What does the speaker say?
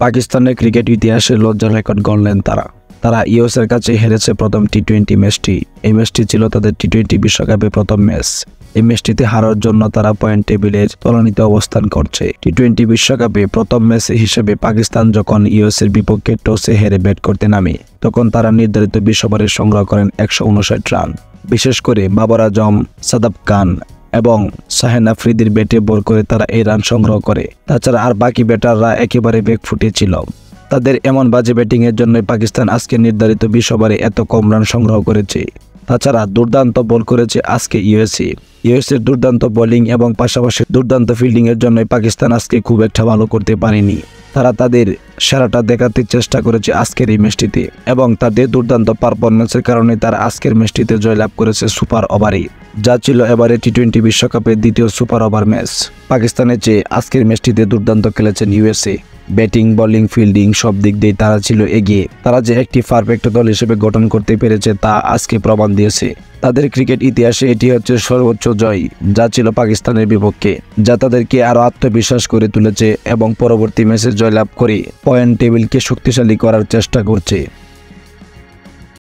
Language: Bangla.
পাকিস্তানের ক্রিকেট ইতিহাসে লজ্জার রেকর্ড গড়লেন তারা ইউএসের কাছে হেরেছে প্রথম টি-20 ম্যাচটি। এই ম্যাচটি ছিল তাদের টি-20 বিশ্বকাপে প্রথম ম্যাচ। এই ম্যাচটিতে হারার জন্য তারা পয়েন্ট টেবিলের তলানিতে অবস্থান করছে। টি-20 বিশ্বকাপে প্রথম ম্যাচ হিসেবে পাকিস্তান যখন ইউএসের বিপক্ষে টসে হেরে ব্যাট করতে নামে, তখন তারা নির্ধারিত 20 ওভারে সংগ্রহ করেন 159 রান। বিশেষ করে বাবর আজম, সাদাব খান এবং শাহিন আফ্রিদির ব্যাটে বল করে তারা এই রান সংগ্রহ করে। তাছাড়া আর বাকি ব্যাটাররা একেবারে ব্যাকফুটে ছিল। তাদের এমন বাজে ব্যাটিংয়ের জন্য পাকিস্তান আজকে নির্ধারিত 20 ওভারে এত কম রান সংগ্রহ করেছে। তাছাড়া দুর্দান্ত বল করেছে আজকে ইউএসের দুর্দান্ত বোলিং এবং পাশাপাশি দুর্দান্ত ফিল্ডিংয়ের জন্য পাকিস্তান আজকে খুব একটা ভালো করতে পারেনি। তারা তাদের সেরাটা দেখাতে চেষ্টা করেছে আজকের এই ম্যাচটিতে এবং তাদের দুর্দান্ত পারফরম্যান্সের কারণে তারা আজকের ম্যাচটিতে জয়লাভ করেছে সুপার ওভারে, যা ছিল এবারে টি-20 বিশ্বকাপের দ্বিতীয় সুপার ওভার ম্যাচ। পাকিস্তানের চেয়ে আজকের ম্যাচটিতে দুর্দান্ত খেলেছেন ইউএসএ। ব্যাটিং, বোলিং, ফিল্ডিং সব দিক দিয়ে তারা ছিল এগিয়ে। তারা যে একটি পারফেক্ট দল হিসেবে গঠন করতে পেরেছে তা আজকে প্রমাণ দিয়েছে। তাদের ক্রিকেট ইতিহাসে এটি হচ্ছে সর্বোচ্চ জয়, যা ছিল পাকিস্তানের বিপক্ষে, যা তাদেরকে আরও আত্মবিশ্বাস করে তুলেছে এবং পরবর্তী ম্যাচে জয়লাভ করে পয়েন্ট টেবিলকে শক্তিশালী করার চেষ্টা করছে।